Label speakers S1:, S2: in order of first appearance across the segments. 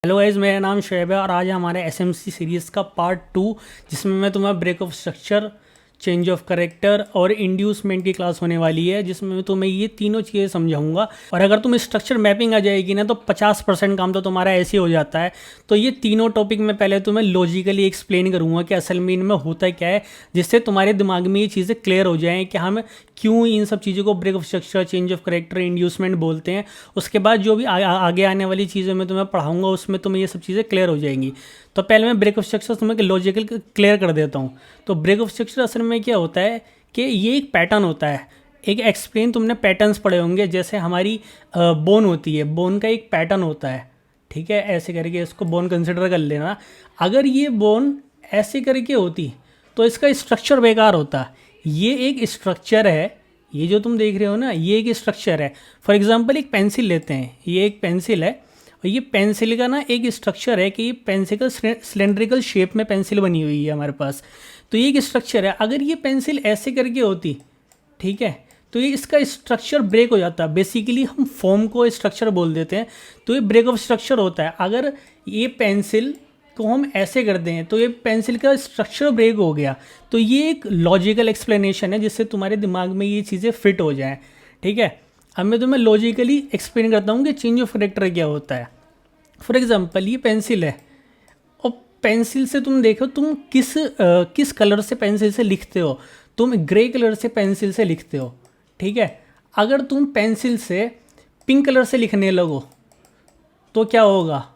S1: Hello guys, मेरा नाम शोएब है और आज हमारे एसएमसी सीरीज़ का पार्ट 2 जिसमें मैं तुम्हें break of structure, change of character और इंड्यूसमेंट की क्लास होने वाली है, जिसमें मैं तुम्हें ये तीनों चीज़ें समझाऊंगा। और अगर तुम स्ट्रक्चर मैपिंग आ जाएगी ना तो 50% काम तो तुम्हारा ऐसे ही हो जाता है। तो ये तीनों टॉपिक मैं पहले तुम्हें लॉजिकली एक्सप्लेन करूंगा कि असल में इनमें होता क्या है, जिससे तुम्हारे दिमाग में ये चीज़ें क्लियर हो जाएँ कि हम क्यों इन सब चीज़ों को break of structure, change of character, inducement बोलते हैं। उसके बाद जो भी आगे आने वाली चीज़ें मैं तुम्हें पढ़ाऊंगा उसमें तुम्हें ये सब चीज़ें क्लियर हो जाएंगी। तो पहले मैं ब्रेक ऑफ स्ट्रक्चर तुम्हें लॉजिकल क्लियर कर देता हूँ। तो ब्रेक ऑफ स्ट्रक्चर असल में क्या होता है कि ये एक पैटर्न होता है। एक एक्सप्लेन तुमने पैटर्न्स पढ़े होंगे, जैसे हमारी बोन होती है, बोन का एक पैटर्न होता है। ठीक है, ऐसे करके इसको बोन कंसिडर कर लेना। अगर ये बोन ऐसे करके होती तो इसका स्ट्रक्चर बेकार होता। ये एक स्ट्रक्चर है, ये जो तुम देख रहे हो ना, ये एक स्ट्रक्चर है। फॉर एग्जांपल एक पेंसिल लेते हैं, ये एक पेंसिल है और ये पेंसिल का ना एक स्ट्रक्चर है कि ये पेंसिल का सिलेंड्रिकल शेप में पेंसिल बनी हुई है हमारे पास। तो ये एक स्ट्रक्चर है। अगर ये पेंसिल ऐसे करके होती, ठीक है, तो ये इसका स्ट्रक्चर ब्रेक हो जाता। बेसिकली हम फॉर्म को स्ट्रक्चर बोल देते हैं, तो ये ब्रेक ऑफ स्ट्रक्चर होता है। अगर ये पेंसिल को हम ऐसे कर दें तो ये पेंसिल का स्ट्रक्चर ब्रेक हो गया। तो ये एक लॉजिकल एक्सप्लेनेशन है जिससे तुम्हारे दिमाग में ये चीज़ें फिट हो जाएं। ठीक है, अब मैं तुम्हें लॉजिकली एक्सप्लेन करता हूँ कि चेंज ऑफ करेक्टर क्या होता है। फॉर एग्जांपल ये पेंसिल है और पेंसिल से तुम देखो, तुम किस कलर से पेंसिल से लिखते हो। तुम ग्रे कलर से पेंसिल से लिखते हो। ठीक है, अगर तुम पेंसिल से पिंक कलर से लिखने लगो तो क्या होगा,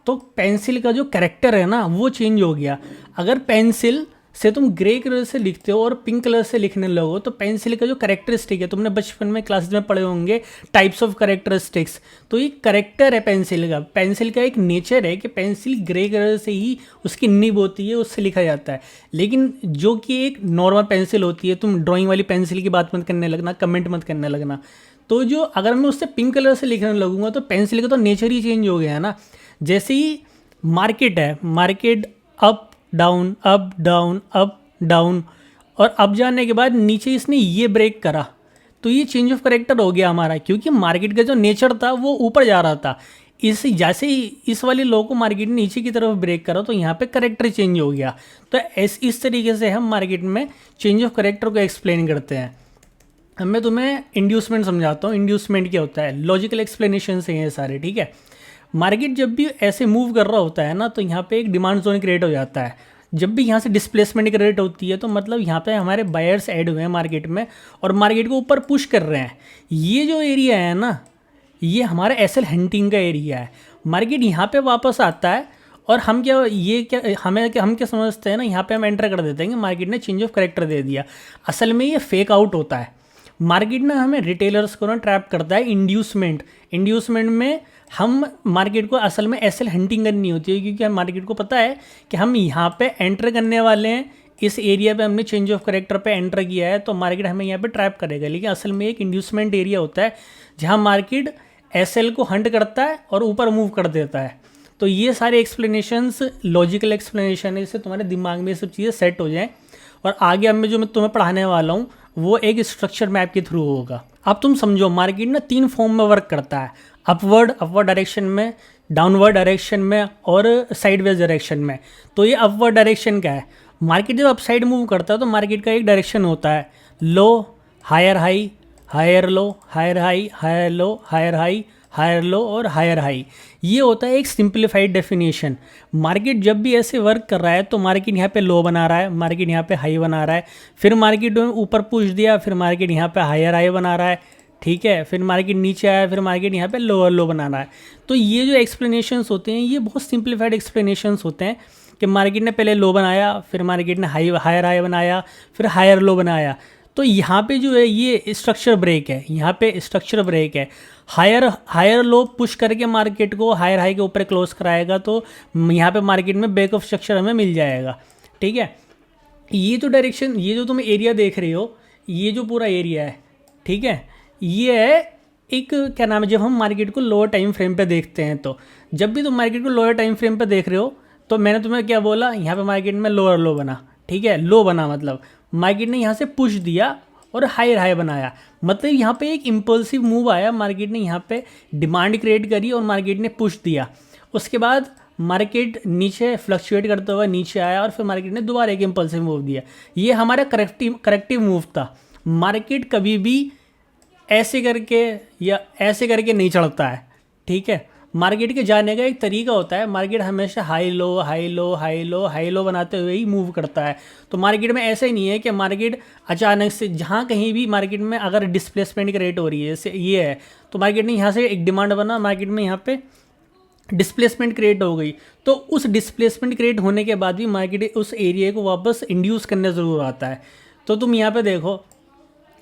S1: तो पेंसिल का जो कैरेक्टर है ना वो चेंज हो गया। अगर पेंसिल से तुम ग्रे कलर से लिखते हो और पिंक कलर से लिखने लगो तो पेंसिल का जो कैरेक्टरिस्टिक है, तुमने बचपन में क्लासेस में पढ़े होंगे टाइप्स ऑफ कैरेक्टरिस्टिक्स। तो ये कैरेक्टर है पेंसिल का एक नेचर है कि पेंसिल ग्रे कलर से ही उसकी निब होती है, उससे लिखा जाता है। लेकिन जो कि एक नॉर्मल पेंसिल होती है, तुम ड्राइंग वाली पेंसिल की बात मत करने लगना, कमेंट मत करने लगना। तो जो अगर मैं उससे पिंक कलर से लिखने लगूंगा तो पेंसिल का तो नेचर ही चेंज हो गया है ना। जैसे ही मार्केट है, market up down up down up down, और अब जाने के बाद नीचे इसने ये ब्रेक करा तो ये चेंज ऑफ करेक्टर हो गया हमारा, क्योंकि मार्केट का जो नेचर था वो ऊपर जा रहा था। इस जैसे ही इस वाले लो को मार्केट ने नीचे की तरफ ब्रेक करा तो यहाँ पे करेक्टर चेंज हो गया। तो इस तरीके से हम मार्केट में चेंज ऑफ करेक्टर को एक्सप्लेन करते हैं। अब मैं तुम्हें इंड्यूसमेंट समझाता हूँ। इंड्यूसमेंट क्या होता है, लॉजिकल एक्सप्लेनेशन है ये सारे। ठीक है, मार्केट जब भी ऐसे मूव कर रहा होता है ना तो यहाँ पे एक डिमांड जोन क्रिएट हो जाता है। जब भी यहाँ से डिस्प्लेसमेंट क्रिएट होती है तो मतलब यहाँ पे हमारे बायर्स ऐड हुए हैं मार्केट में और मार्केट को ऊपर पुश कर रहे हैं। ये जो एरिया है ना, ये हमारा एसएल हंटिंग का एरिया है। मार्केट यहाँ पे वापस आता है और हम क्या समझते हैं ना, यहाँ पे हम एंटर कर देते हैं कि मार्केट ने चेंज ऑफ करेक्टर दे दिया। असल में ये फेक आउट होता है। मार्केट ना हमें रिटेलर्स को ना ट्रैप करता है इंड्यूसमेंट में। हम मार्केट को असल में एसएल हंटिंग करनी होती है, क्योंकि हम मार्केट को पता है कि हम यहाँ पे एंटर करने वाले हैं, इस एरिया पे हमने चेंज ऑफ करेक्टर पे एंटर किया है तो मार्केट हमें यहाँ पे ट्रैप करेगा। लेकिन असल में एक इंड्यूसमेंट एरिया होता है जहाँ मार्केट एसएल को हंट करता है और ऊपर मूव कर देता है। तो ये सारे एक्सप्लेनेशंस लॉजिकल एक्सप्लेनेशन है, इससे तुम्हारे दिमाग में ये सब चीज़ें सेट हो जाएँ। और आगे अब मैं तुम्हें पढ़ाने वाला हूँ वो एक स्ट्रक्चर मैप के थ्रू होगा। अब तुम समझो, मार्केट ना 3 फॉर्म में वर्क करता है, अपवर्ड डायरेक्शन में, डाउनवर्ड डायरेक्शन में और साइडवेज डायरेक्शन में। तो ये अपवर्ड डायरेक्शन क्या है, मार्केट जब अपसाइड मूव करता है तो मार्केट का एक डायरेक्शन होता है, low higher high, higher low, higher high, higher low, higher high, higher low और हायर हाई। ये होता है एक सिंप्लीफाइड डेफिनेशन। मार्केट जब भी ऐसे वर्क कर रहा है तो मार्केट यहाँ पे लो बना रहा है, मार्केट यहाँ पे हाई बना रहा है, फिर मार्केट ने ऊपर पुश दिया, फिर मार्केट यहाँ पे हायर हाई बना रहा है। ठीक है, फिर मार्केट नीचे आया, फिर मार्केट यहाँ पे लोअर लो बना रहा है। तो ये जो एक्सप्लेनेशंस होते हैं ये बहुत सिंप्लीफाइड एक्सप्लेनेशंस होते हैं कि मार्केट ने पहले लो बनाया, फिर मार्केट ने हायर हाई बनाया, फिर हायर लो बनाया। तो यहाँ पे जो है ये स्ट्रक्चर ब्रेक है, यहाँ पे स्ट्रक्चर ब्रेक है। हायर लो पुश करके मार्केट को हायर हाई के ऊपर क्लोज कराएगा तो यहाँ पे मार्केट में ब्रेक ऑफ स्ट्रक्चर हमें मिल जाएगा। ठीक है, ये जो डायरेक्शन, ये जो तुम एरिया देख रहे हो, ये जो पूरा एरिया है, ठीक है, ये है एक क्या नाम है, जब हम मार्केट को लोअर टाइम फ्रेम पे देखते हैं तो जब भी तुम मार्केट को लोअर टाइम फ्रेम पे देख रहे हो तो मैंने तुम्हें क्या बोला, यहाँ पे मार्केट में लोअर लो बना। ठीक है, लो बना मतलब मार्केट ने यहाँ से पुश दिया और हायर हाई बनाया, मतलब यहाँ पे एक इम्पल्सिव मूव आया, मार्केट ने यहाँ पे डिमांड क्रिएट करी और मार्केट ने पुश दिया। उसके बाद मार्केट नीचे फ्लक्चुएट करते हुए नीचे आया और फिर मार्केट ने दोबारा एक इम्पल्सिव मूव दिया। ये हमारा करेक्टिव मूव था। मार्केट कभी भी ऐसे करके या ऐसे करके नहीं चढ़ता है, ठीक है। मार्केट के जाने का एक तरीका होता है। मार्केट हमेशा high low high low high low high low बनाते हुए ही मूव करता है। तो मार्केट में ऐसा ही नहीं है कि मार्केट अचानक से जहाँ कहीं भी मार्केट में अगर डिस्प्लेसमेंट की रेट हो रही है, जैसे ये है, तो मार्केट ने यहाँ से एक डिमांड बना, मार्केट में यहाँ पे डिस्प्लेसमेंट क्रिएट हो गई, तो उस डिस्प्लेसमेंट क्रिएट होने के बाद भी मार्केट उस एरिया को वापस इंड्यूस करने ज़रूर आता है। तो तुम यहाँ पे देखो,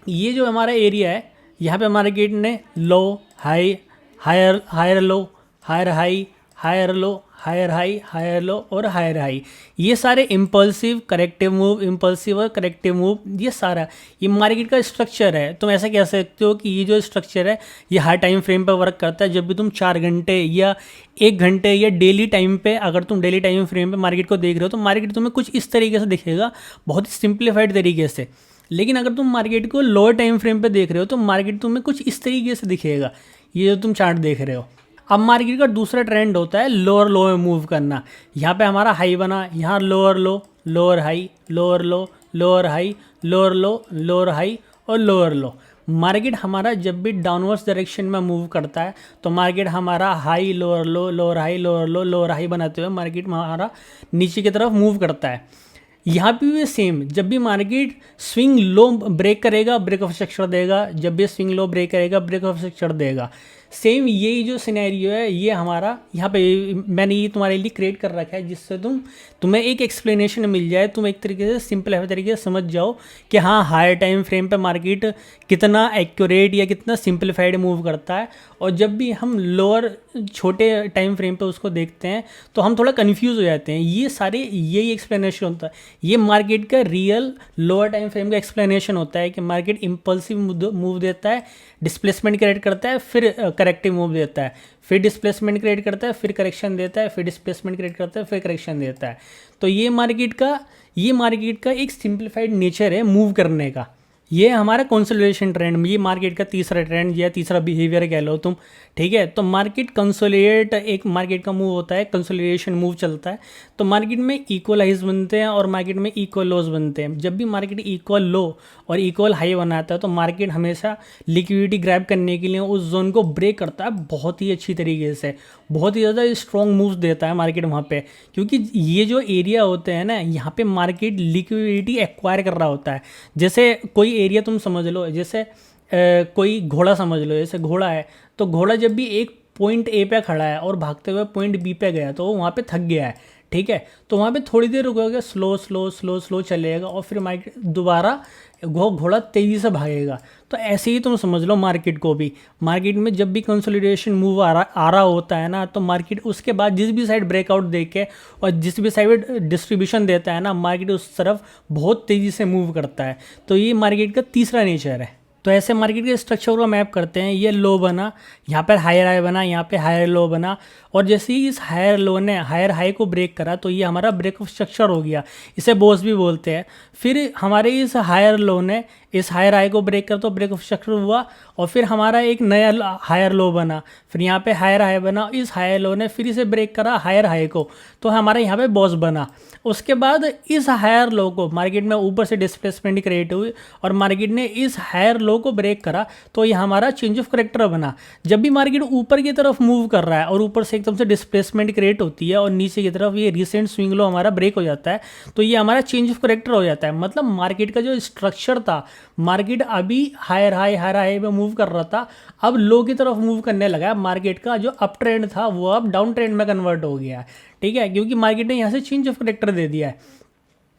S1: ये जो हमारा एरिया है, यहाँ पे मार्केट ने low high higher higher low higher high higher low higher high higher low और हायर हाई, ये सारे इम्पल्सिव करेक्टिव मूव, इम्पल्सिव और करेक्टिव मूव, ये सारा ये मार्केट का स्ट्रक्चर है। तुम ऐसा कह सकते हो कि ये जो स्ट्रक्चर है ये हर टाइम फ्रेम पर वर्क करता है। जब भी तुम 4 घंटे या 1 घंटे या डेली टाइम पे, अगर तुम डेली टाइम फ्रेम पे मार्केट को देख रहे हो तो मार्केट तुम्हें कुछ इस तरीके से दिखेगा, बहुत ही सिंप्लीफाइड तरीके से। लेकिन अगर तुम मार्केट को लोअर टाइम फ्रेम पे देख रहे हो तो मार्केट तुम्हें कुछ इस तरीके से दिखेगा, ये जो तुम चार्ट देख रहे हो। अब मार्केट का दूसरा ट्रेंड होता है लोअर लो में मूव करना। यहाँ पे हमारा हाई बना, यहाँ लोअर लो लोअर हाई लोअर लो लोअर हाई लोअर लो लोअर हाई और लोअर लो। मार्केट हमारा जब भी डाउनवर्ड्स डायरेक्शन में मूव करता है तो मार्केट हमारा हाई लोअर लो लोअर हाई लोअर लो लोअर हाई बनाते हुए मार्केट हमारा नीचे की तरफ मूव करता है। यहाँ पे भी सेम, जब भी मार्केट स्विंग लो ब्रेक करेगा ब्रेक ऑफ स्ट्रक्चर देगा, जब भी स्विंग लो ब्रेक करेगा ब्रेक ऑफ स्ट्रक्चर देगा। सेम यही जो सिनेरियो है ये हमारा यहाँ पे मैंने ये तुम्हारे लिए क्रिएट कर रखा है, जिससे तुम्हें एक एक्सप्लेनेशन मिल जाए, तुम एक तरीके से सिंपल तरीके से समझ जाओ कि हाँ हायर टाइम फ्रेम पे मार्केट कितना एक्यूरेट या कितना सिंप्लीफाइड मूव करता है। और जब भी हम लोअर छोटे टाइम फ्रेम पे उसको देखते हैं तो हम थोड़ा कन्फ्यूज़ हो जाते हैं। ये सारे यही एक्सप्लेनेशन होता है, ये मार्केट का रियल लोअर टाइम फ्रेम का एक्सप्लेनेशन होता है कि मार्केट इम्पल्सिव मूव देता है, डिस्प्लेसमेंट क्रिएट करता है, फिर करेक्टिव मूव देता है, फिर डिस्प्लेसमेंट क्रिएट करता है, फिर करेक्शन देता है, फिर डिस्प्लेसमेंट क्रिएट करता है, फिर करेक्शन देता है। तो ये मार्केट का एक सिंप्लीफाइड नेचर है मूव करने का। ये हमारा कंसोलिडेशन ट्रेंड, ये मार्केट का तीसरा ट्रेंड या तीसरा बिहेवियर कह लो तुम, ठीक है। तो मार्केट कंसोलिडेट, एक मार्केट का मूव होता है, कंसोलिडेशन मूव चलता है। तो मार्केट में इक्वल हाइज बनते हैं और मार्केट में इक्वल लोज बनते हैं। जब भी मार्केट इक्वल लो और इक्वल हाई बनाता है तो मार्केट हमेशा लिक्विडिटी ग्रैब करने के लिए उस जोन को ब्रेक करता है बहुत ही अच्छी तरीके से, बहुत ही ज़्यादा स्ट्रॉन्ग मूव्स देता है मार्केट वहाँ पे। क्योंकि ये जो एरिया होते हैं ना, यहाँ पे मार्केट लिक्विडिटी एक्वायर कर रहा होता है। जैसे कोई एरिया तुम समझ लो, जैसे कोई घोड़ा समझ लो, जैसे घोड़ा है तो घोड़ा जब भी एक पॉइंट ए पे खड़ा है और भागते हुए पॉइंट बी पे गया तो वो वहाँ पे थक गया है, ठीक है। तो वहाँ पे थोड़ी देर रुकोगे, स्लो स्लो स्लो स्लो चलेगा और फिर मार्केट दोबारा घोड़ा तेज़ी से भागेगा। तो ऐसे ही तुम समझ लो मार्केट को भी, मार्केट में जब भी कंसोलिडेशन मूव आ रहा होता है ना तो मार्केट उसके बाद जिस भी साइड ब्रेकआउट दे के और जिस भी साइड डिस्ट्रीब्यूशन देता है ना, मार्केट उस तरफ बहुत तेज़ी से मूव करता है। तो ये मार्केट का तीसरा नेचर है। तो ऐसे मार्केट के स्ट्रक्चर को मैप करते हैं। ये लो बना, यहाँ पर हायर हाई बना, यहाँ पे हायर लो बना, और जैसे ही इस हायर लो ने हायर हाई को ब्रेक करा तो ये हमारा ब्रेक ऑफ स्ट्रक्चर हो गया, इसे बोस भी बोलते हैं। फिर हमारे इस हायर लो ने इस हायर हाई को ब्रेक कर तो ब्रेक ऑफ स्ट्रक्चर हुआ, और फिर हमारा एक नया हायर लो बना, फिर यहाँ पे हायर हाई बना, इस हायर लो ने फिर इसे ब्रेक करा हायर हाई को, तो हमारे यहाँ पे बॉस बना। उसके बाद इस हायर लो को मार्केट में ऊपर से डिस्प्लेसमेंट क्रिएट हुई और मार्केट ने इस हायर लो को ब्रेक करा तो ये हमारा चेंज ऑफ करेक्टर बना। जब भी मार्केट ऊपर की तरफ मूव कर रहा है और ऊपर से एकदम से डिस्प्लेसमेंट क्रिएट होती है और नीचे की तरफ ये रिसेंट स्विंग लो हमारा ब्रेक हो जाता है तो ये हमारा चेंज ऑफ करेक्टर हो जाता है। मतलब मार्केट का जो स्ट्रक्चर था, मार्केट अभी हायर हाई में मूव कर रहा था, अब लो की तरफ मूव करने लगा है। मार्केट का जो अप ट्रेंड था वो अब डाउन ट्रेंड में कन्वर्ट हो गया है, ठीक है, क्योंकि मार्केट ने यहाँ से चेंज ऑफ करेक्टर दे दिया है।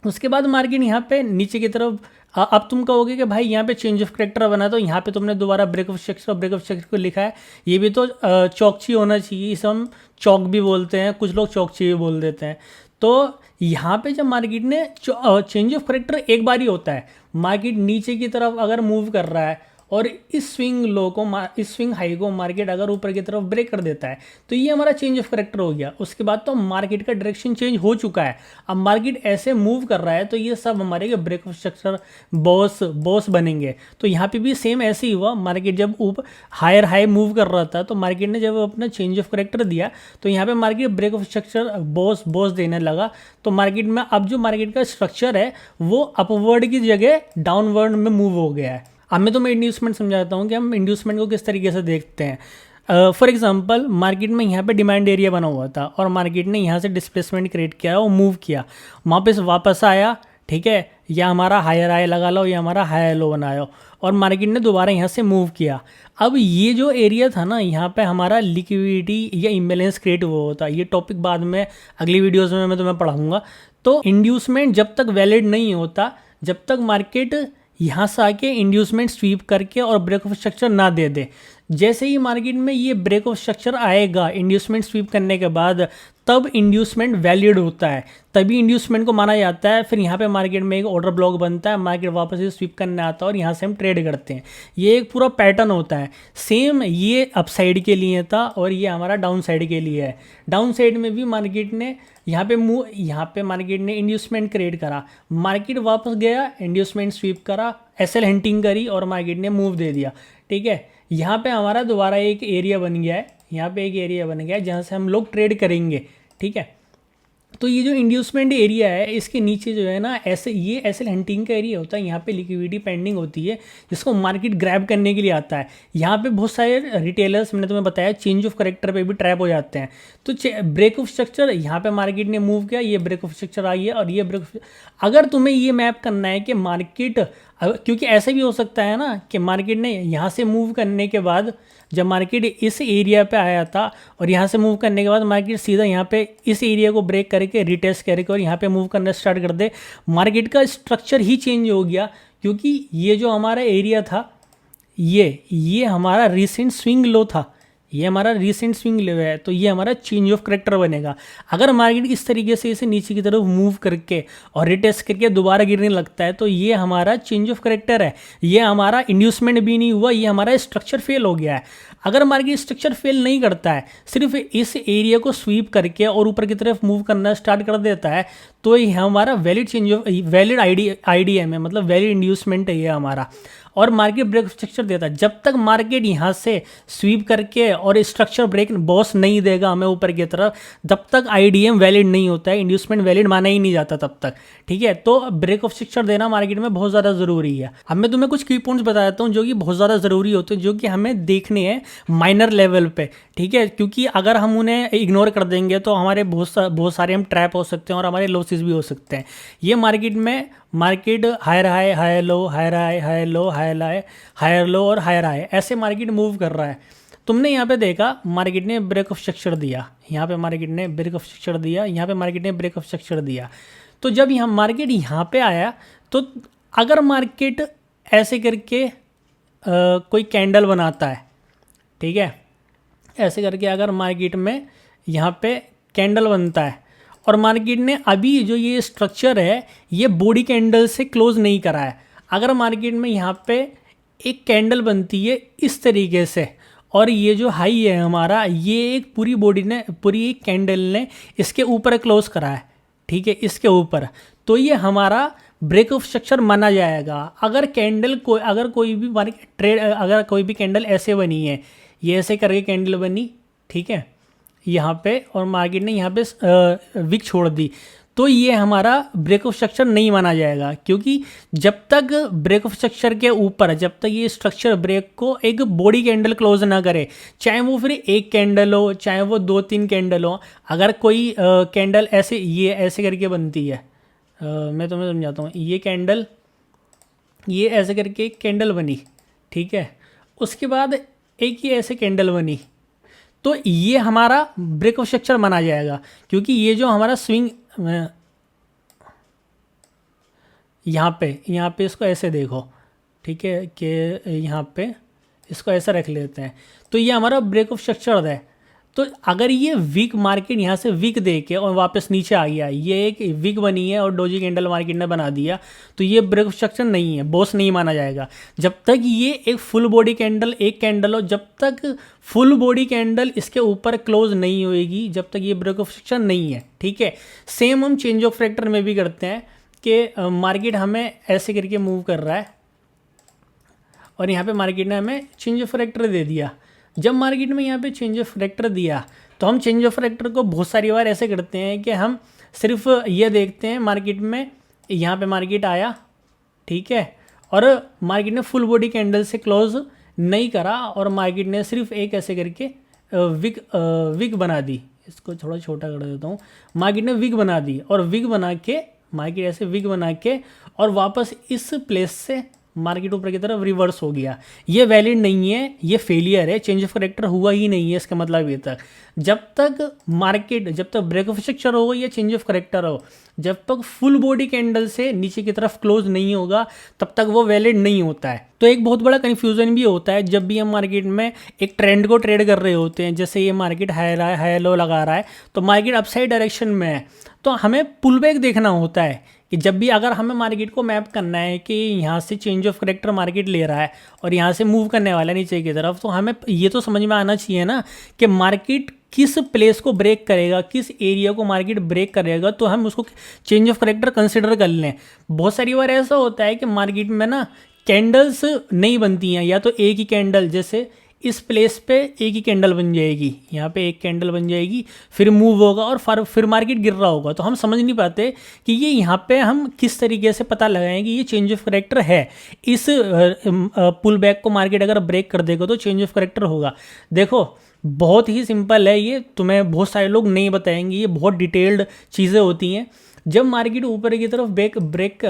S1: उसके बाद मार्केट यहाँ पे नीचे की तरफ, अब तुम कहोगे कि भाई यहाँ पे चेंज ऑफ करेक्टर बना तो यहाँ पे तुमने दोबारा ब्रेक ऑफ स्ट्रक्चर को लिखा है, ये भी तो चौकची होना चाहिए, इसे हम चौक भी बोलते हैं, कुछ लोग चौकची भी बोल देते हैं। तो यहाँ पे जब मार्केट ने चेंज ऑफ करेक्टर एक बार ही होता है, मार्केट नीचे की तरफ अगर मूव कर रहा है और इस स्विंग लो को इस स्विंग हाई को मार्केट अगर ऊपर की तरफ ब्रेक कर देता है तो ये हमारा चेंज ऑफ करेक्टर हो गया। उसके बाद तो मार्केट का डायरेक्शन चेंज हो चुका है, अब मार्केट ऐसे मूव कर रहा है तो ये सब हमारे ब्रेक ऑफ स्ट्रक्चर बॉस बनेंगे। तो यहाँ पे भी सेम ऐसे ही हुआ, मार्केट जब ऊपर हायर हाई मूव कर रहा था तो मार्केट ने जब अपना चेंज ऑफ करेक्टर दिया तो यहाँ पे मार्केट ब्रेक ऑफ स्ट्रक्चर बॉस देने लगा। तो मार्केट में अब जो मार्केट का स्ट्रक्चर है वो अपवर्ड की जगह डाउनवर्ड में मूव हो गया है। अब मैं तुम्हें इंड्यूसमेंट समझाता हूँ कि हम इंड्यूसमेंट को किस तरीके से देखते हैं। फॉर एग्जांपल मार्केट में यहाँ पे डिमांड एरिया बना हुआ था और मार्केट ने यहाँ से डिस्प्लेसमेंट क्रिएट किया और मूव किया, वापस आया, ठीक है, या हमारा हायर हाई लगा लो या हमारा हायर लो बनाया और मार्केट ने दोबारा यहाँ से मूव किया। अब ये जो एरिया था ना, यहाँ पे हमारा लिक्विडिटी या इम्बैलेंस क्रिएट हुआ होता है। ये टॉपिक बाद में अगली वीडियोस में मैं तुम्हें पढ़ाऊंगा। तो इंड्यूसमेंट जब तक वैलिड नहीं होता जब तक मार्केट यहाँ से आके इंड्यूसमेंट स्वीप करके और ब्रेक ऑफ स्ट्रक्चर ना दे दे। जैसे ही मार्केट में ये ब्रेक ऑफ स्ट्रक्चर आएगा इंड्यूसमेंट स्वीप करने के बाद, तब इंड्यूसमेंट वैलिड होता है, तभी इंड्यूसमेंट को माना जाता है। फिर यहाँ पे मार्केट में एक ऑर्डर ब्लॉक बनता है, मार्केट वापस से स्वीप करने आता है और यहाँ से हम ट्रेड करते हैं। ये एक पूरा पैटर्न होता है। सेम ये अप साइड के लिए था और ये हमारा डाउन साइड के लिए है। डाउन साइड में भी मार्केट ने यहाँ पे मार्केट ने इंड्यूसमेंट क्रिएट करा, मार्केट वापस गया, इंड्यूसमेंट स्वीप करा, एसएल हंटिंग करी और मार्केट ने मूव दे दिया, ठीक है। यहाँ पे हमारा दोबारा एक एरिया बन गया है, यहाँ पे एक एरिया बन गया है जहाँ से हम लोग ट्रेड करेंगे, ठीक है। तो ये जो इंड्यूसमेंट एरिया है इसके नीचे जो है ना ये एसएल हंटिंग का एरिया होता है। यहाँ पे लिक्विडिटी पेंडिंग होती है जिसको मार्केट ग्रैब करने के लिए आता है। यहाँ पे बहुत सारे रिटेलर्स, मैंने तुम्हें बताया, चेंज ऑफ करेक्टर पे भी ट्रैप हो जाते हैं। तो ब्रेक ऑफ स्ट्रक्चर यहाँ पे मार्केट ने मूव किया, ये ब्रेक ऑफ स्ट्रक्चर आई है और ये ब्रेक। अगर तुम्हें ये मैप करना है कि मार्केट, क्योंकि ऐसे भी हो सकता है ना कि मार्केट ने यहाँ से मूव करने के बाद, जब मार्केट इस एरिया पे आया था और यहाँ से मूव करने के बाद मार्केट सीधा यहाँ पे इस एरिया को ब्रेक करके रिटेस्ट करके और यहाँ पे मूव करना स्टार्ट कर दे, मार्केट का स्ट्रक्चर ही चेंज हो गया। क्योंकि ये जो हमारा एरिया था ये हमारा रिसेंट स्विंग लो था, ये हमारा रिसेंट स्विंग लो है, तो ये हमारा चेंज ऑफ करेक्टर बनेगा। अगर मार्केट इस तरीके से इसे नीचे की तरफ मूव करके और रिटेस्ट करके दोबारा गिरने लगता है तो ये हमारा चेंज ऑफ करेक्टर है, ये हमारा इंड्यूसमेंट भी नहीं हुआ, ये हमारा स्ट्रक्चर फेल हो गया है। अगर मार्केट स्ट्रक्चर फेल नहीं करता है, सिर्फ इस एरिया को स्वीप करके और ऊपर की तरफ मूव करना स्टार्ट कर देता है, तो ये हमारा वैलिड आईडीएम है, मतलब वैलिड इंड्यूसमेंट है ये हमारा। और मार्केट ब्रेक स्ट्रक्चर देता है। जब तक मार्केट यहाँ से स्वीप करके और स्ट्रक्चर ब्रेक बॉस नहीं देगा हमें ऊपर की तरफ, तब तक आईडीएम वैलिड नहीं होता है, इंड्यूसमेंट वैलिड माना ही नहीं जाता तब तक, ठीक है। तो ब्रेक ऑफ स्ट्रक्चर देना मार्केट में बहुत ज़्यादा ज़रूरी है। अब मैं तुम्हें कुछ की पॉइंट्स बता देता हूँ जो कि बहुत ज़्यादा ज़रूरी होते हैं, जो कि हमें देखने हैं माइनर लेवल पे, ठीक है। क्योंकि अगर हम उन्हें इग्नोर कर देंगे तो हमारे बहुत सारे हम ट्रैप हो सकते हैं और हमारे लॉसेस भी हो सकते हैं। ये market higher high, higher low, higher high, higher low, higher high, higher low और हायर हाई, ऐसे मार्केट मूव कर रहा है। तुमने यहाँ पे देखा मार्केट ने ब्रेक ऑफ स्ट्रक्चर दिया, यहाँ पे मार्केट ने ब्रेक ऑफ स्ट्रक्चर दिया, यहाँ पे मार्केट ने ब्रेक ऑफ स्ट्रक्चर दिया। तो जब यहाँ मार्केट यहाँ पे आया तो अगर मार्केट ऐसे करके कोई कैंडल बनाता है, ठीक है, ऐसे करके अगर मार्केट में यहाँ पे कैंडल बनता है और मार्केट ने अभी जो ये स्ट्रक्चर है ये बॉडी कैंडल से क्लोज नहीं करा है, अगर मार्केट में यहाँ पे एक कैंडल बनती है इस तरीके से और ये जो हाई है हमारा, ये एक पूरी एक कैंडल ने इसके ऊपर क्लोज करा है, ठीक है, इसके ऊपर, तो ये हमारा ब्रेक ऑफ स्ट्रक्चर माना जाएगा। अगर कोई भी कैंडल ऐसे बनी है, ये ऐसे करके कैंडल बनी, ठीक है, यहाँ पे, और मार्केट ने यहाँ पे विक छोड़ दी, तो ये हमारा ब्रेक ऑफ स्ट्रक्चर नहीं माना जाएगा। क्योंकि जब तक ब्रेक ऑफ स्ट्रक्चर के ऊपर, जब तक ये स्ट्रक्चर ब्रेक को एक बॉडी कैंडल क्लोज ना करे, चाहे वो फिर एक कैंडल हो चाहे वो 2-3 कैंडल हो, अगर कोई कैंडल ऐसे करके बनती है, मैं तुम्हें समझाता हूँ, ये कैंडल ये ऐसे करके एक कैंडल बनी, ठीक है, उसके बाद एक ही ऐसे कैंडल बनी, तो ये हमारा ब्रेक ऑफ स्ट्रक्चर माना जाएगा। क्योंकि ये जो हमारा स्विंग, यहाँ पे इसको ऐसे देखो, ठीक है, कि यहाँ पे इसको ऐसा रख लेते हैं, तो ये हमारा ब्रेक ऑफ स्ट्रक्चर है। तो अगर ये वीक मार्केट यहाँ से वीक दे के और वापस नीचे आ गया, ये एक वीक बनी है और डोजी कैंडल मार्केट ने बना दिया, तो ये ब्रेक ऑफ स्ट्रक्चर नहीं है, बॉस नहीं माना जाएगा। जब तक ये एक फुल बॉडी कैंडल, एक कैंडल हो, जब तक फुल बॉडी कैंडल इसके ऊपर क्लोज नहीं होएगी, जब तक ये ब्रेक ऑफ स्ट्रक्चर नहीं है, ठीक है। सेम हम चेंज ऑफ फैक्टर में भी करते हैं कि मार्केट हमें ऐसे करके मूव कर रहा है और यहाँ पे मार्केट ने हमें चेंज ऑफ फैक्टर दे दिया। जब मार्केट में यहाँ पे चेंज ऑफ फैक्टर दिया तो हम चेंज ऑफ फैक्टर को बहुत सारी बार ऐसे करते हैं कि हम सिर्फ ये देखते हैं मार्केट में, यहाँ पे मार्केट आया, ठीक है, और मार्केट ने फुल बॉडी कैंडल से क्लोज नहीं करा और मार्केट ने सिर्फ एक ऐसे करके विक बना दी। इसको थोड़ा छोटा कर देता हूँ। मार्केट ने विक बना दी और विक बना के मार्केट ऐसे विक बना के और वापस इस प्लेस से मार्केट ऊपर की तरफ रिवर्स हो गया। ये वैलिड नहीं है, ये फेलियर है, चेंज ऑफ करेक्टर हुआ ही नहीं है। इसका मतलब ये तक जब तक मार्केट, जब तक ब्रेक ऑफ स्ट्रक्चर हो या चेंज ऑफ करेक्टर हो, जब तक फुल बॉडी कैंडल से नीचे की तरफ क्लोज नहीं होगा तब तक वो वैलिड नहीं होता है। तो एक बहुत बड़ा कन्फ्यूजन भी होता है जब भी हम मार्केट में एक ट्रेंड को ट्रेड कर रहे होते हैं। जैसे ये मार्केट हाई लो लगा रहा है तो मार्केट अपसाइड डायरेक्शन में है, तो हमें पुल बैक देखना होता है कि जब भी अगर हमें मार्केट को मैप करना है कि यहाँ से चेंज ऑफ करेक्टर मार्केट ले रहा है और यहाँ से मूव करने वाला है नीचे की तरफ, तो हमें ये तो समझ में आना चाहिए ना कि मार्केट किस प्लेस को ब्रेक करेगा, किस एरिया को मार्केट ब्रेक करेगा, तो हम उसको चेंज ऑफ करेक्टर कंसिडर कर लें। बहुत सारी बार ऐसा होता है कि मार्केट में ना कैंडल्स नहीं बनती हैं, या तो एक ही कैंडल, जैसे इस प्लेस पे एक ही कैंडल बन जाएगी, यहाँ पे एक कैंडल बन जाएगी, फिर मूव होगा और फिर मार्केट गिर रहा होगा। तो हम समझ नहीं पाते कि ये यहाँ पे हम किस तरीके से पता लगाएं कि ये चेंज ऑफ करेक्टर है। इस पुल बैक को मार्केट अगर ब्रेक कर देगा तो चेंज ऑफ करेक्टर होगा। देखो बहुत ही सिंपल है, ये तुम्हें बहुत सारे लोग नहीं बताएंगे, ये बहुत डिटेल्ड चीज़ें होती हैं। जब मार्केट ऊपर की तरफ ब्रेक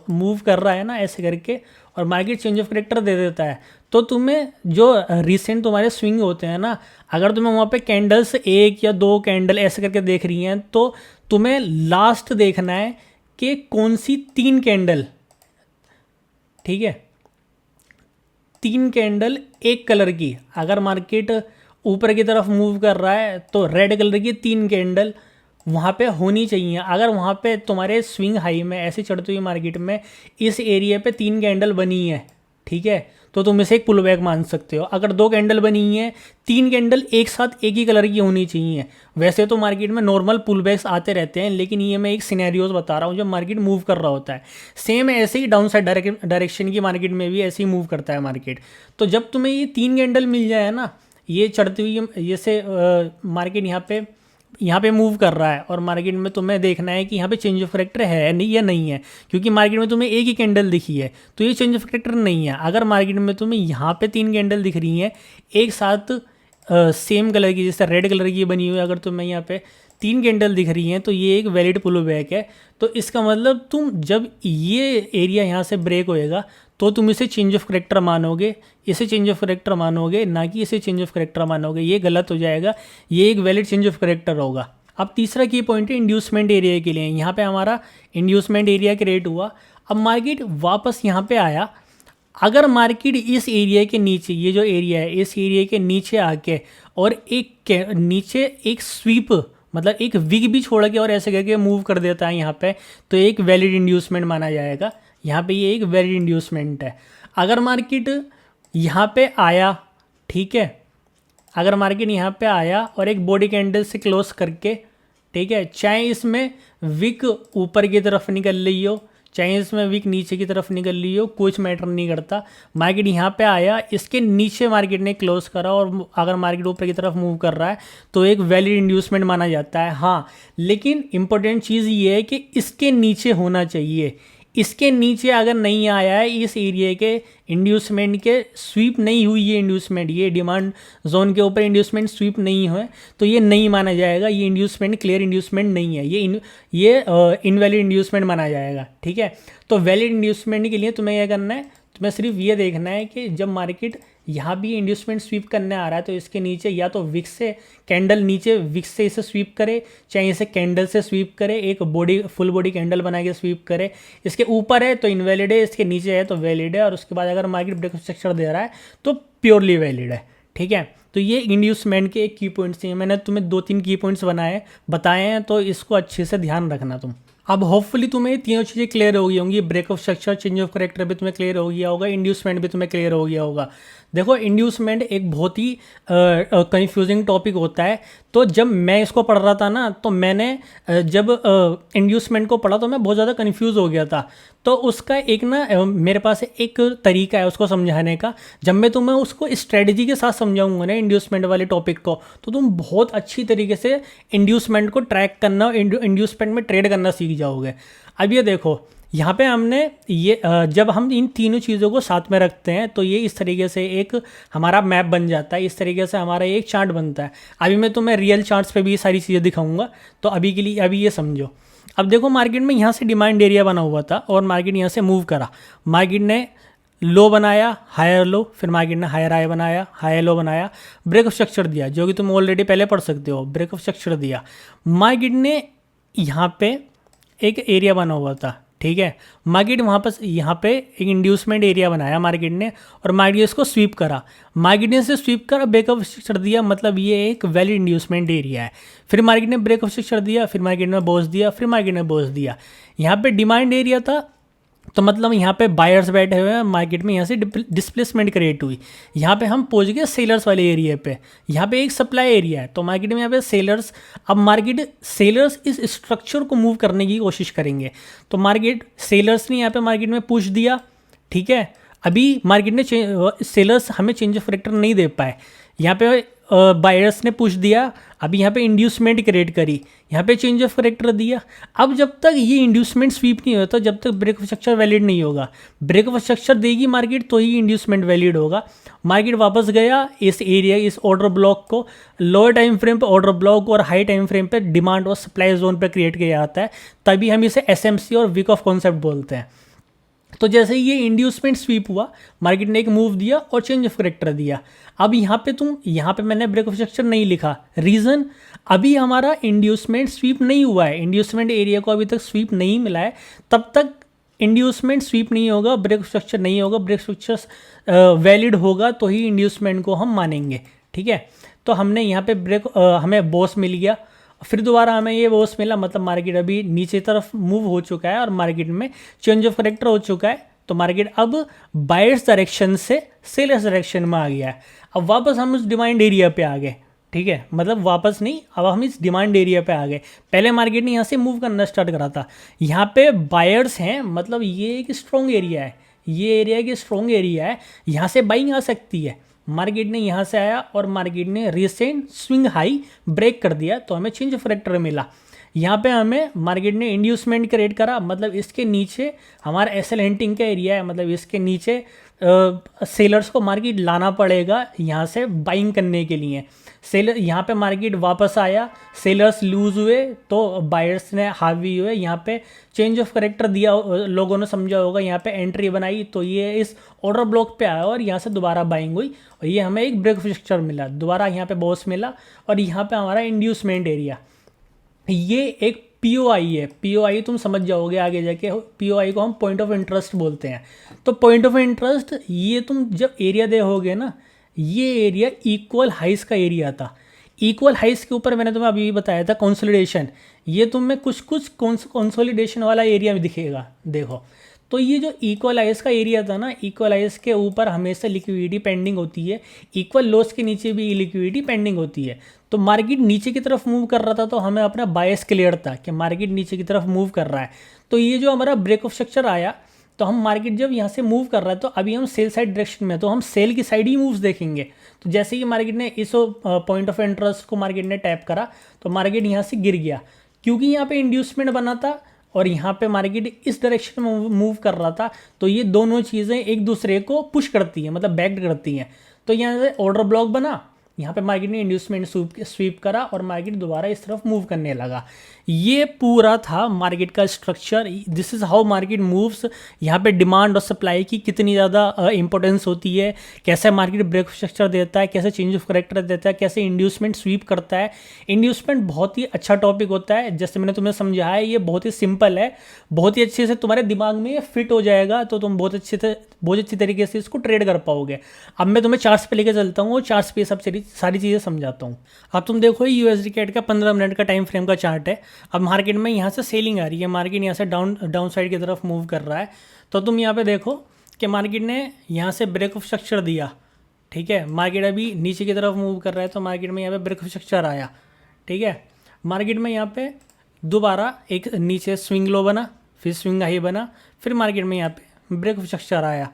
S1: मूव कर रहा है ना ऐसे करके, और मार्केट चेंज ऑफ करेक्टर दे देता है, तो तुम्हें जो रिसेंट तुम्हारे स्विंग होते हैं ना, अगर तुम्हें वहाँ पे कैंडल्स एक या दो कैंडल ऐसे करके देख रही हैं, तो तुम्हें लास्ट देखना है कि कौन सी तीन कैंडल, ठीक है, तीन कैंडल एक कलर की, अगर मार्केट ऊपर की तरफ मूव कर रहा है तो रेड कलर की तीन कैंडल वहाँ पे होनी चाहिए। अगर वहाँ पे तुम्हारे स्विंग हाई में ऐसे चढ़ती हुई मार्केट में इस एरिया पे तीन कैंडल बनी है, ठीक है, तो तुम इसे एक पुल बैक मान सकते हो। अगर दो कैंडल बनी है, तीन कैंडल एक साथ एक ही कलर की होनी चाहिए। वैसे तो मार्केट में नॉर्मल पुल बैक्स आते रहते हैं, लेकिन ये मैं एक सिनेरियोज बता रहा हूँ जब मार्केट मूव कर रहा होता है। सेम ऐसे ही डाउन साइड डायरेक्शन की मार्केट में भी ऐसे ही मूव करता है मार्केट। तो जब तुम्हें ये तीन कैंडल मिल जाए ना, ये चढ़ती हुई जैसे मार्केट यहाँ पे मूव कर रहा है और मार्केट में तुम्हें देखना है कि यहाँ पे चेंज ऑफ करेक्टर है नहीं या नहीं है, क्योंकि मार्केट में तुम्हें एक ही कैंडल दिखी है तो ये चेंज ऑफ करेक्टर नहीं है। अगर मार्केट में तुम्हें यहाँ पे तीन कैंडल दिख रही हैं एक साथ सेम कलर की, जैसे रेड कलर की बनी हुई है, अगर तुम्हें यहाँ पे तीन कैंडल दिख रही हैं तो ये एक वैलिड पुल बैक है। तो इसका मतलब तुम जब ये एरिया यहाँ से ब्रेक होएगा तो तुम इसे चेंज ऑफ करेक्टर मानोगे, इसे चेंज ऑफ करेक्टर मानोगे, ना कि इसे चेंज ऑफ करेक्टर मानोगे। ये गलत हो जाएगा, ये एक वैलिड चेंज ऑफ करेक्टर होगा। अब तीसरा की पॉइंट है इंड्यूसमेंट एरिया के लिए। यहाँ पे हमारा इंड्यूसमेंट एरिया क्रिएट हुआ, अब मार्केट वापस यहाँ पे आया। अगर मार्केट इस एरिया के नीचे, ये जो एरिया है इस एरिया के नीचे आके और नीचे एक स्वीप, मतलब एक विग भी छोड़ के और ऐसे करके मूव कर देता है यहाँ पे, तो एक वैलिड इंड्यूसमेंट माना जाएगा। यहाँ पे ये एक वैलिड इंड्यूसमेंट है। अगर मार्केट यहाँ पे आया, ठीक है, अगर मार्केट यहाँ पे आया और एक बॉडी कैंडल से क्लोज करके, ठीक है, चाहे इसमें विक ऊपर की तरफ निकल रही हो, चाहे इसमें विक नीचे की तरफ निकल रही हो, कुछ मैटर नहीं करता। मार्केट यहाँ पे आया, इसके नीचे मार्केट ने क्लोज करा और अगर मार्केट ऊपर की तरफ मूव कर रहा है तो एक वैलिड इंड्यूसमेंट माना जाता है। हाँ, लेकिन इंपॉर्टेंट चीज़ ये है कि इसके नीचे होना चाहिए। इसके नीचे अगर नहीं आया है, इस एरिया के इंड्यूसमेंट के स्वीप नहीं हुई है इंड्यूसमेंट, ये डिमांड जोन के ऊपर इंड्यूसमेंट स्वीप नहीं हुए, तो ये नहीं माना जाएगा। ये इंड्यूसमेंट क्लियर इंड्यूसमेंट नहीं है, ये इनवैलिड इंड्यूसमेंट माना जाएगा। ठीक है, तो वैलिड इंड्यूसमेंट के लिए तुम्हें क्या करना है, तुम्हें सिर्फ ये देखना है कि जब मार्केट यहाँ भी इंड्यूसमेंट स्वीप करने आ रहा है तो इसके नीचे या तो विक्स से कैंडल, नीचे विक्स से इसे स्वीप करे, चाहे इसे कैंडल से स्वीप करे, एक बॉडी फुल बॉडी कैंडल बना के स्वीप करे। इसके ऊपर है तो इनवैलिड है, इसके नीचे है तो वैलिड है, और उसके बाद अगर मार्केट ब्रेक ऑफ स्ट्रक्चर दे रहा है तो प्योरली वैलिड है। ठीक है। तो ये इंड्यूसमेंट के एक की पॉइंट्स हैं, मैंने तुम्हें 2-3 की पॉइंट्स बताए हैं, तो इसको अच्छे से ध्यान रखना तुम। अब होपफुली तुम्हें ये तीनों चीज़ें क्लियर हो गई होंगी, break of structure, change of character भी तुम्हें क्लियर हो गया होगा, इंड्यूसमेंट भी तुम्हें क्लियर हो गया होगा। देखो इंड्यूसमेंट एक बहुत ही कंफ्यूजिंग टॉपिक होता है। तो जब मैं इसको पढ़ रहा था ना, तो मैंने जब इंड्यूसमेंट को पढ़ा तो मैं बहुत ज़्यादा कंफ्यूज हो गया था। तो उसका एक ना मेरे पास एक तरीका है उसको समझाने का। जब मैं तुम्हें उसको स्ट्रेटजी के साथ समझाऊंगा ना इंड्यूसमेंट वाले टॉपिक को, तो तुम बहुत अच्छी तरीके से इंड्यूसमेंट को ट्रैक करना, इंड्यूसमेंट में ट्रेड करना सीख जाओगे। अब ये देखो, यहाँ पे हमने ये जब हम इन तीनों चीज़ों को साथ में रखते हैं तो ये इस तरीके से एक हमारा मैप बन जाता है, इस तरीके से हमारा एक चार्ट बनता है। अभी मैं तुम्हें रियल चार्ट्स पे भी ये सारी चीज़ें दिखाऊंगा, तो अभी के लिए अभी ये समझो। अब देखो मार्केट में यहाँ से डिमांड एरिया बना हुआ था और मार्केट यहाँ से मूव करा, मार्केट ने लो बनाया, हायर लो, फिर मार्केट ने हायर हाई बनाया, हायर लो बनाया, ब्रेक ऑफ स्ट्रक्चर दिया, जो कि तुम ऑलरेडी पहले पढ़ सकते हो, ब्रेक ऑफ स्ट्रक्चर दिया। मार्केट ने यहाँ पे एक एरिया बना हुआ था, ठीक है, मार्केट वहाँ पर यहाँ पे एक इंड्यूसमेंट एरिया बनाया मार्केट ने, और मार्केट इसको स्वीप करा, मार्केट ने इसे स्वीप कर ब्रेक ऑफ स्ट्रक्चर दिया, मतलब ये एक वैलिड इंड्यूसमेंट एरिया है। फिर मार्केट ने ब्रेक ऑफ स्ट्रक्चर दिया, फिर मार्केट ने बोस दिया, फिर मार्केट ने बोस दिया। यहाँ पे डिमांड एरिया था, तो मतलब यहाँ पे बायर्स बैठे हुए हैं मार्केट में, यहाँ से डिस्प्लेसमेंट क्रिएट हुई, यहाँ पे हम पहुँच गए सेलर्स वाले एरिया पे। यहाँ पे एक सप्लाई एरिया है, तो मार्केट में यहाँ पे सेलर्स, अब मार्केट सेलर्स इस स्ट्रक्चर को मूव करने की कोशिश करेंगे। तो मार्केट सेलर्स ने यहाँ पे मार्केट में पुश दिया, ठीक है। अभी मार्केट ने सेलर्स हमें चेंज ऑफ करेक्टर नहीं दे पाए, यहाँ पे बायर्स ने पुश दिया, अभी यहाँ पे इंड्यूसमेंट क्रिएट करी, यहाँ पे चेंज ऑफ करेक्टर दिया। अब जब तक ये इंड्यूसमेंट स्वीप नहीं होता, जब तक ब्रेक ऑफ स्ट्रक्चर वैलिड नहीं होगा, ब्रेक ऑफ स्ट्रक्चर देगी मार्केट तो ही इंड्यूसमेंट वैलिड होगा। मार्केट वापस गया इस एरिया, इस ऑर्डर ब्लॉक को, लोअर टाइम फ्रेम पे ऑर्डर ब्लॉक और हाई टाइम फ्रेम पे डिमांड और सप्लाई जोन पे क्रिएट किया जाता है, तभी हम इसे एसएमसी और वीक ऑफ कॉन्सेप्ट बोलते हैं। तो जैसे ही ये इंड्यूसमेंट स्वीप हुआ, मार्केट ने एक मूव दिया और चेंज ऑफ करेक्टर दिया। अब यहाँ पे मैंने ब्रेक ऑफ स्ट्रक्चर नहीं लिखा, रीज़न अभी हमारा इंड्यूसमेंट स्वीप नहीं हुआ है, इंड्यूसमेंट एरिया को अभी तक स्वीप नहीं मिला है, तब तक इंड्यूसमेंट स्वीप नहीं होगा, ब्रेक ऑफ स्ट्रक्चर नहीं होगा, ब्रेक स्ट्रक्चर वैलिड होगा तो ही इंड्यूसमेंट को हम मानेंगे, ठीक है। तो हमने यहाँ पे हमें बॉस मिल गया, फिर दोबारा हमें ये बॉस मिला, मतलब मार्केट अभी नीचे तरफ मूव हो चुका है और मार्केट में चेंज ऑफ करेक्टर हो चुका है। तो मार्केट अब बायर्स डायरेक्शन से सेलर्स डायरेक्शन में आ गया है। अब वापस हम उस डिमांड एरिया पे आ गए, ठीक है, मतलब वापस नहीं, अब हम इस डिमांड एरिया पे आ गए। पहले मार्केट ने यहाँ से मूव करना स्टार्ट करा था, यहाँ पे बायर्स हैं, मतलब ये एक स्ट्रॉन्ग एरिया है, ये एरिया एक स्ट्रॉन्ग एरिया है, यहाँ से बाइंग आ सकती है। मार्केट ने यहाँ से आया और मार्केट ने रिसेंट स्विंग हाई ब्रेक कर दिया, तो हमें चेंज ऑफ करेक्टर मिला। यहाँ पे हमें मार्केट ने इंड्यूसमेंट क्रिएट करा, मतलब इसके नीचे हमारा एसएल हंटिंग का एरिया है, मतलब इसके नीचे सेलर्स को मार्केट लाना पड़ेगा यहाँ से बाइंग करने के लिए। सेलर यहाँ पे मार्केट वापस आया, सेलर्स लूज हुए तो बायर्स ने हावी हुए, यहाँ पे चेंज ऑफ करेक्टर दिया, लोगों ने समझा होगा, यहाँ पे एंट्री बनाई तो ये इस ऑर्डर ब्लॉक पे आया और यहाँ से दोबारा बाइंग हुई और ये हमें एक ब्रेक ऑफ स्ट्रक्चर मिला, दोबारा यहाँ पे बॉस मिला और यहाँ पे हमारा इंड्यूसमेंट एरिया। ये एक पीओआई है, पीओआई तुम समझ जाओगे आगे जाके, पीओआई को हम पॉइंट ऑफ इंटरेस्ट बोलते हैं। तो पॉइंट ऑफ इंटरेस्ट ये तुम जब एरिया देखोगे ना, ये एरिया इक्वल हाइस का एरिया था। इक्वल हाइस के ऊपर मैंने तुम्हें अभी बताया था कंसोलिडेशन, ये तुम्हें कुछ कंसोलिडेशन वाला एरिया में दिखेगा, देखो। तो ये जो इक्वल हाइस का एरिया था ना, इक्वल हाइस के ऊपर हमेशा लिक्विडिटी पेंडिंग होती है, इक्वल लोस के नीचे भी लिक्विडिटी पेंडिंग होती है। तो मार्केट नीचे की तरफ मूव कर रहा था, तो हमें अपना बायस क्लियर था कि मार्केट नीचे की तरफ मूव कर रहा है। तो ये जो हमारा ब्रेक ऑफ स्ट्रक्चर आया, तो हम मार्केट जब यहाँ से मूव कर रहा है, तो अभी हम सेल साइड डायरेक्शन में, तो हम सेल की साइड ही मूव्स देखेंगे। तो जैसे ही मार्केट ने इस पॉइंट ऑफ इंटरेस्ट को मार्केट ने टैप करा, तो मार्केट यहाँ से गिर गया, क्योंकि यहाँ पे इंड्यूसमेंट बना था और यहाँ पे मार्केट इस डायरेक्शन में मूव कर रहा था। तो ये दोनों चीज़ें एक दूसरे को पुश करती हैं, मतलब बैक करती हैं। तो यहाँ से ऑर्डर ब्लॉक बना, यहाँ पे मार्केट ने इंड्यूसमेंट स्वीप करा और मार्केट दोबारा इस तरफ मूव करने लगा। ये पूरा था मार्केट का structure. This is how market moves. यहाँ पे डिमांड और सप्लाई की कितनी ज़्यादा इंपॉर्टेंस होती है, कैसे मार्केट ब्रेक स्ट्रक्चर देता है, कैसे चेंज ऑफ करेक्टर देता है, कैसे इंड्यूसमेंट स्वीप करता है। इंड्यूसमेंट बहुत ही अच्छा टॉपिक होता है, जैसे मैंने तुम्हें समझाया है, ये बहुत ही सिंपल है, बहुत ही अच्छे से तुम्हारे दिमाग में फिट हो जाएगा, तो तुम बहुत अच्छी तरीके से इसको ट्रेड कर पाओगे। अब मैं तुम्हें चार्ट्स पे लेके चलता हूँ और चार्ट्स पे सब सारी चीज़ें समझाता हूँ। अब तुम देखो यूएसडी कैट का 15 मिनट का टाइम फ्रेम का चार्ट है। अब मार्केट में यहाँ से सेलिंग आ रही है, मार्केट यहाँ से डाउन साइड की तरफ मूव कर रहा है। तो तुम यहाँ पे देखो कि मार्केट ने यहाँ से ब्रेक ऑफ स्ट्रक्चर दिया, ठीक है। मार्केट अभी नीचे की तरफ मूव कर रहा है, तो मार्केट में यहाँ पे ब्रेक ऑफ स्ट्रक्चर आया, ठीक है। मार्केट में यहाँ पे दोबारा एक नीचे स्विंग लो बना, फिर स्विंग हाई बना, फिर मार्केट में यहाँ पे ब्रेक ऑफ स्ट्रक्चर आया।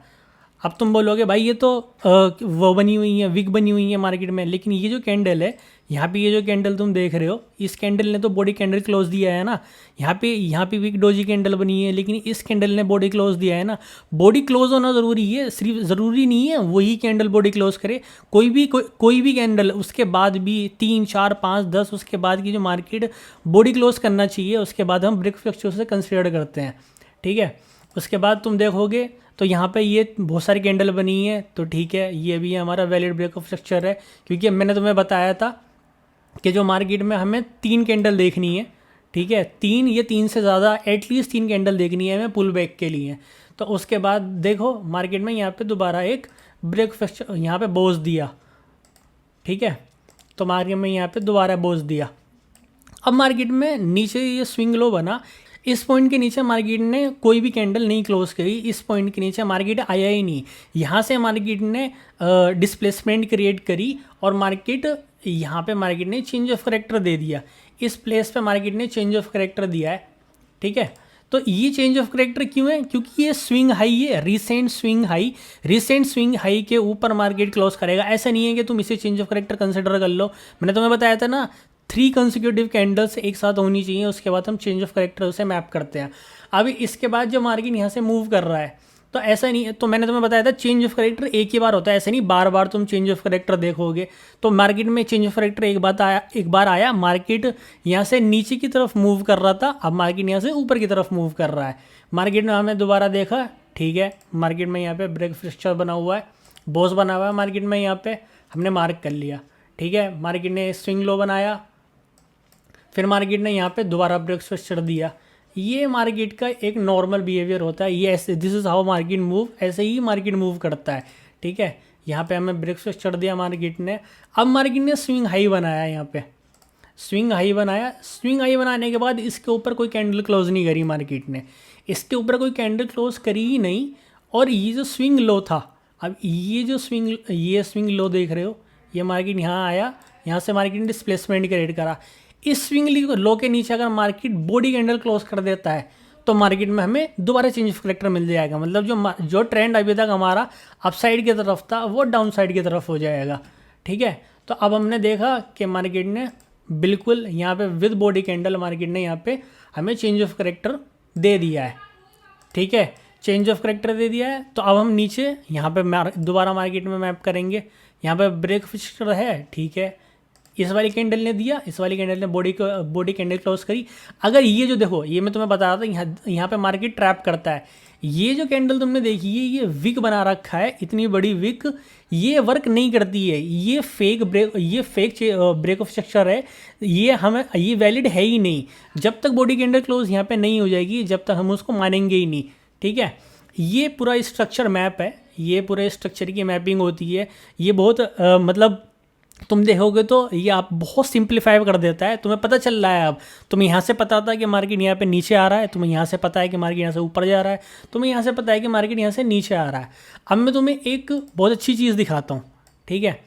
S1: अब तुम बोलोगे भाई ये तो वो बनी हुई है, विक बनी हुई है मार्केट में, लेकिन ये जो कैंडल है यहाँ पे, ये जो कैंडल तुम देख रहे हो, इस कैंडल ने तो बॉडी कैंडल क्लोज दिया है ना। यहाँ पे विक डोजी कैंडल बनी है, लेकिन इस कैंडल ने बॉडी क्लोज दिया है ना। बॉडी क्लोज होना ज़रूरी है, सिर्फ ज़रूरी नहीं है वही कैंडल बॉडी क्लोज करे। कोई भी कैंडल उसके बाद भी 3, 4, 5, 10 उसके बाद की जो मार्केट बॉडी क्लोज करना चाहिए, उसके बाद हम ब्रेक फ्लक्चर से कंसिडर करते हैं, ठीक है। उसके बाद तुम देखोगे तो यहाँ पे ये बहुत सारी कैंडल बनी है, तो ठीक है, ये भी हमारा वैलिड ब्रेक ऑफ स्ट्रक्चर है, क्योंकि मैंने तुम्हें बताया था कि जो मार्केट में हमें 3 कैंडल देखनी है, ठीक है, 3 से ज़्यादा, एटलीस्ट 3 कैंडल देखनी है हमें पुल बैक के लिए। तो उसके बाद देखो मार्केट में यहाँ पे दोबारा एक ब्रेक फ्लक्चर यहाँ पे बोझ दिया, ठीक है। तो मार्केट में यहाँ पे दोबारा बोझ दिया। अब मार्केट में नीचे ये स्विंग लो बना, इस पॉइंट के नीचे मार्केट ने कोई भी कैंडल नहीं क्लोज करी, इस पॉइंट के नीचे मार्केट आया ही नहीं। यहाँ से मार्केट ने डिस्प्लेसमेंट क्रिएट करी और मार्केट यहाँ पे मार्केट ने चेंज ऑफ करेक्टर दे दिया। इस प्लेस पे मार्केट ने चेंज ऑफ करेक्टर दिया है, ठीक है। तो ये चेंज ऑफ करेक्टर क्यों है? क्योंकि ये स्विंग हाई है, रिसेंट स्विंग हाई के ऊपर मार्केट क्लोज करेगा। ऐसा नहीं है कि तुम इसे चेंज ऑफ करेक्टर कंसिडर कर लो। मैंने तुम्हें बताया था ना 3 कंसिक्यूटिव कैंडल्स एक साथ होनी चाहिए, उसके बाद हम चेंज ऑफ करेक्टर उसे मैप करते हैं। अभी इसके बाद जो मार्केट यहाँ से मूव कर रहा है, तो ऐसा नहीं है, तो मैंने तुम्हें बताया था चेंज ऑफ करेक्टर एक ही बार होता है, ऐसा नहीं बार बार तुम चेंज ऑफ करेक्टर देखोगे। तो मार्केट में चेंज ऑफ करेक्टर एक बार आया, मार्केट यहाँ से नीचे की तरफ मूव कर रहा था, अब मार्केट यहाँ से ऊपर की तरफ मूव कर रहा है। मार्केट में हमें दोबारा देखा, ठीक है, मार्केट में यहाँ पे ब्रेक फ्लक्चर बना हुआ है, बॉस बना हुआ है, मार्केट में यहाँ पे हमने मार्क कर लिया, ठीक है। मार्केट ने स्विंग लो बनाया, फिर मार्केट ने यहाँ पे दोबारा ब्रेक स्ट्रक्चर दिया। ये मार्केट का एक नॉर्मल बिहेवियर होता है, ये ऐसे, this is how market move, ऐसे ही मार्केट मूव करता है, ठीक है। यहाँ पे हमें ब्रेक स्ट्रक्चर दिया मार्केट ने। अब मार्केट ने स्विंग हाई बनाया, यहाँ पे स्विंग हाई बनाया। स्विंग हाई बनाने के बाद इसके ऊपर कोई कैंडल क्लोज नहीं करी मार्केट ने, इसके ऊपर कोई कैंडल क्लोज करी ही नहीं। और ये जो स्विंग लो था, अब ये स्विंग लो देख रहे हो, ये मार्केट यहाँ आया, यहाँ से मार्केट ने डिस्प्लेसमेंट क्रिएट करा। इस स्विंग लो के नीचे अगर मार्केट बॉडी कैंडल क्लोज कर देता है, तो मार्केट में हमें दोबारा चेंज ऑफ करेक्टर मिल जाएगा। मतलब जो ट्रेंड अभी तक हमारा अप साइड की तरफ था, वो डाउन साइड की तरफ हो जाएगा, ठीक है। तो अब हमने देखा कि मार्केट ने बिल्कुल यहाँ पे विद बॉडी कैंडल मार्केट ने यहाँ पे हमें चेंज ऑफ करेक्टर दे दिया है, ठीक है, चेंज ऑफ करेक्टर दे दिया है। तो अब हम नीचे यहाँ पे दोबारा मार्केट में मैप करेंगे। यहाँ पे ब्रेक फिक्सचर है, ठीक है, इस वाली कैंडल ने दिया, इस वाली कैंडल ने बॉडी कैंडल क्लोज करी। अगर ये जो देखो, ये मैं तुम्हें बता रहा था, यहाँ पे मार्केट ट्रैप करता है। ये जो कैंडल तुमने देखी है, ये विक बना रखा है, इतनी बड़ी विक, ये वर्क नहीं करती है, ये फेक ब्रेक ऑफ स्ट्रक्चर है, ये वैलिड है ही नहीं। जब तक बॉडी कैंडल क्लोज यहाँ पे नहीं हो जाएगी, जब तक हम उसको मानेंगे ही नहीं, ठीक है। ये पूरा स्ट्रक्चर मैप है, ये पूरे स्ट्रक्चर की मैपिंग होती है। ये बहुत मतलब तुम देखोगे तो ये आप बहुत सिंप्लीफाई कर देता है, तुम्हें पता चल रहा है। अब तुम्हें यहाँ से पता था कि मार्केट यहाँ पे नीचे आ रहा है, तुम्हें यहाँ से पता है कि मार्केट यहाँ से ऊपर जा रहा है, तुम्हें यहाँ से पता है कि मार्केट यहाँ से नीचे आ रहा है। अब मैं तुम्हें एक बहुत अच्छी चीज़ दिखाता हूँ, ठीक है।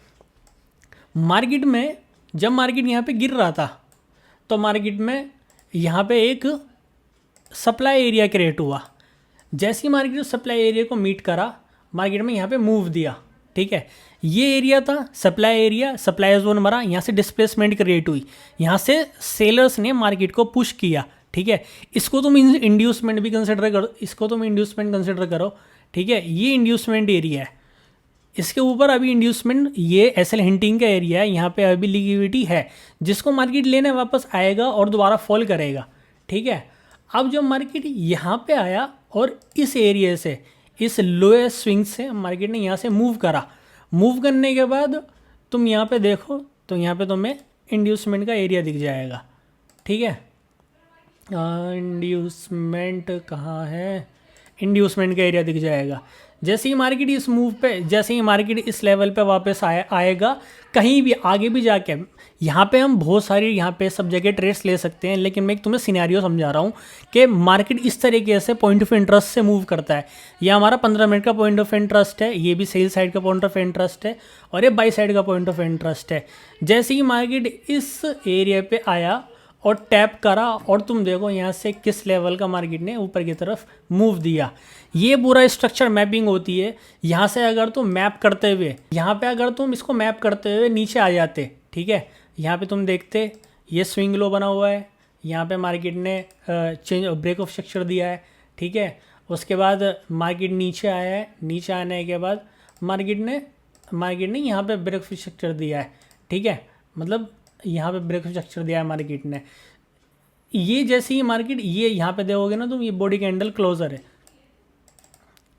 S1: मार्केट में जब मार्केट यहाँ पे गिर रहा था, तो मार्केट में यहाँ पे एक सप्लाई एरिया क्रिएट हुआ। जैसे ही मार्केट सप्लाई एरिया को मीट करा, मार्केट में यहाँ पे मूव दिया, ठीक है। ये एरिया था सप्लाई एरिया, सप्लाई जोन मरा, यहाँ से डिस्प्लेसमेंट क्रिएट हुई, यहाँ से सेलर्स ने मार्केट को पुश किया, ठीक है। इसको तुम इंड्यूसमेंट भी कंसिडर करो, ठीक है। ये इंड्यूसमेंट एरिया है, इसके ऊपर अभी इंड्यूसमेंट, ये एसएल हिंटिंग का एरिया है, यहाँ पे अभी लिक्विडिटी है जिसको मार्केट लेने वापस आएगा और दोबारा फॉल करेगा, ठीक है। अब जब मार्केट यहाँ पे आया और इस एरिया से, इस लोएस्ट स्विंग से मार्केट ने यहाँ से मूव करा, मूव करने के बाद तुम यहाँ पे देखो तो यहाँ पे तुम्हें इंड्यूसमेंट का एरिया दिख जाएगा, ठीक है। इंड्यूसमेंट कहाँ है, इंड्यूसमेंट का एरिया दिख जाएगा। जैसे ही मार्केट इस मूव पे, जैसे ही मार्केट इस लेवल पे वापस आएगा, कहीं भी आगे भी जाके, यहाँ पे हम बहुत सारी यहाँ पे सब जगह ट्रेड्स ले सकते हैं, लेकिन मैं तुम्हें सिनेरियो समझा रहा हूँ कि मार्केट इस तरीके से पॉइंट ऑफ इंटरेस्ट से मूव करता है। ये हमारा 15 मिनट का पॉइंट ऑफ इंटरेस्ट है, ये भी सेल साइड का पॉइंट ऑफ इंटरेस्ट है और ये बाई साइड का पॉइंट ऑफ इंटरेस्ट है। जैसे ही मार्केट इस एरिया पे आया और टैप करा और तुम देखो यहाँ से किस लेवल का मार्केट ने ऊपर की तरफ मूव दिया। ये पूरा स्ट्रक्चर मैपिंग होती है। यहाँ से अगर तुम मैप करते हुए, यहाँ पे अगर तुम इसको मैप करते हुए नीचे आ जाते, ठीक है, यहाँ पे तुम देखते ये स्विंग लो बना हुआ है, यहाँ पे मार्केट ने चेंज ब्रेक ऑफ स्ट्रक्चर दिया है, ठीक है। उसके बाद मार्केट नीचे आया है, नीचे आने के बाद मार्केट ने यहाँ पे ब्रेक ऑफ स्ट्रक्चर दिया है, ठीक है, मतलब यहाँ पे ब्रेक ऑफ स्ट्रक्चर दिया है मार्केट ने। ये जैसे ही मार्केट, ये यहाँ पे देखोगे ना तुम, ये बॉडी कैंडल क्लोजर है,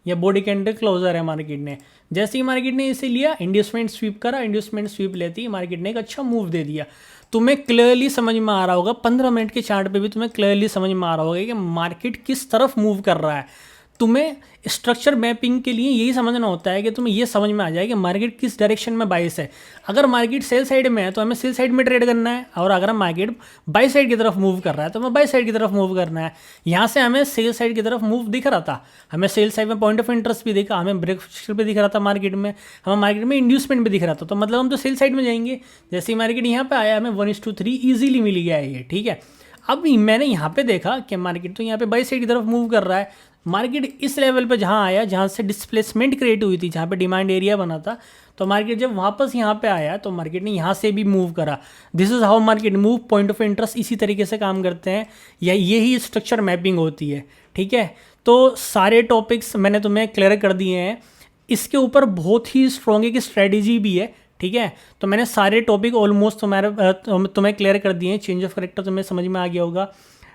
S1: ये बॉडी कैंडल क्लोजर है मार्केट ने। जैसे ही मार्केट ने इसे लिया, इंड्यूसमेंट स्वीप करा, इंड्यूसमेंट स्वीप लेती ही मार्केट ने एक अच्छा मूव दे दिया। तुम्हें क्लियरली समझ में आ रहा होगा, 15 मिनट के चार्ट पे भी तुम्हें क्लियरली समझ में आ रहा होगा कि मार्केट किस तरफ मूव कर रहा है। तुम्हें स्ट्रक्चर मैपिंग के लिए यही समझना होता है कि तुम्हें ये समझ में आ जाए कि मार्केट किस डायरेक्शन में बाइस है। अगर मार्केट सेल साइड में है तो हमें सेल साइड में ट्रेड करना है, और अगर मार्केट बाई साइड की तरफ मूव कर रहा है तो हमें बाई साइड की तरफ मूव करना है। यहाँ से हमें सेल साइड की तरफ मूव दिख रहा था, हमें सेल साइड में पॉइंट ऑफ इंटरेस्ट भी दिखा, हमें ब्रेक भी दिख रहा था मार्केट में, हमें मार्केट में इंड्यूसमेंट भी दिख रहा था, तो मतलब हम तो सेल साइड में जाएंगे। जैसे ही मार्केट यहाँ पे आया, हमें 1:3 ईजिली मिल गया है ये, ठीक है। अब मैंने यहाँ पे देखा कि मार्केट तो यहाँ पे बाई साइड की तरफ मूव कर रहा है। मार्केट इस लेवल पे जहाँ आया, जहाँ से डिस्प्लेसमेंट क्रिएट हुई थी, जहाँ पे डिमांड एरिया बना था, तो मार्केट जब वापस यहाँ पे आया तो मार्केट ने यहाँ से भी मूव करा। This is how market move, point of interest इसी तरीके से काम करते हैं, या यही स्ट्रक्चर मैपिंग होती है, ठीक है। तो सारे टॉपिक्स मैंने तुम्हें क्लियर कर दिए हैं। इसके ऊपर बहुत ही स्ट्रॉन्ग एक स्ट्रेटेजी भी है, ठीक है। तो मैंने सारे टॉपिक ऑलमोस्ट तुम्हें क्लियर कर दिए हैं। चेंज ऑफ करेक्टर तुम्हें समझ में आ गया होगा,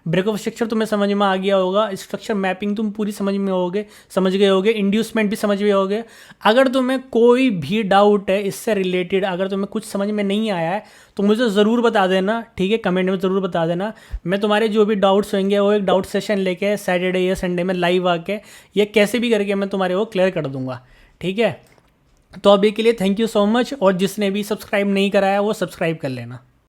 S1: ब्रेक ऑफ स्ट्रक्चर तुम्हें समझ में आ गया होगा, स्ट्रक्चर मैपिंग तुम पूरी समझ गए होगे, इंड्यूसमेंट भी समझ गए होगे। अगर तुम्हें कोई भी डाउट है इससे रिलेटेड, अगर तुम्हें कुछ समझ में नहीं आया है तो मुझे ज़रूर बता देना, ठीक है, कमेंट में ज़रूर बता देना। मैं तुम्हारे जो भी डाउट्स होंगे वो एक डाउट सेशन लेके सैटरडे या संडे में लाइव आके, या कैसे भी करके मैं तुम्हारे वो क्लियर कर दूंगा, ठीक है। तो अभी के लिए थैंक यू सो मच, और जिसने भी सब्सक्राइब नहीं कराया वो सब्सक्राइब कर लेना।